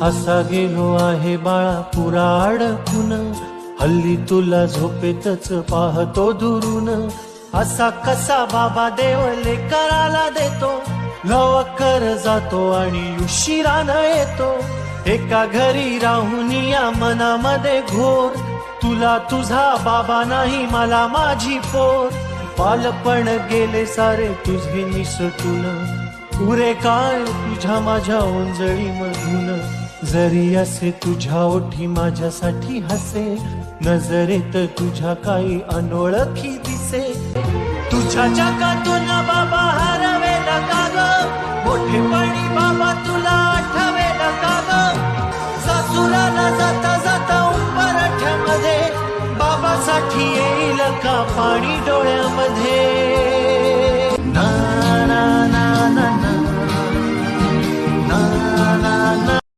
असा गेलो आहे बाळा पुरा अडकून, हल्ली तुला झोपेतच पाहतो दुरून. असा कसा बाबा देव लेकराला देतो, लवकर जातो आणि उशिरानं येतो. एका घरी राहून या मनामध्ये घोर, तुला तुझा बाबा नाही मला माझी पोर. बालपण गेले सारे तुझे निसटून, उरे काय तुझ्या माझ्या ओंजळी मधून. जरी असे तुझ्या ओठी माझ्यासाठी हसे, नजरेत तुझ्या काही अनोळखी दिसे. तुझ्या जगातून बाबा हरवेल का ग, मोठेपणी बाबा तुला आठवेल का ग. सासुराला जाता जाता उंबरठ्यामध्ये, बाबासाठी येईल का पाणी डोळ्यामध्ये.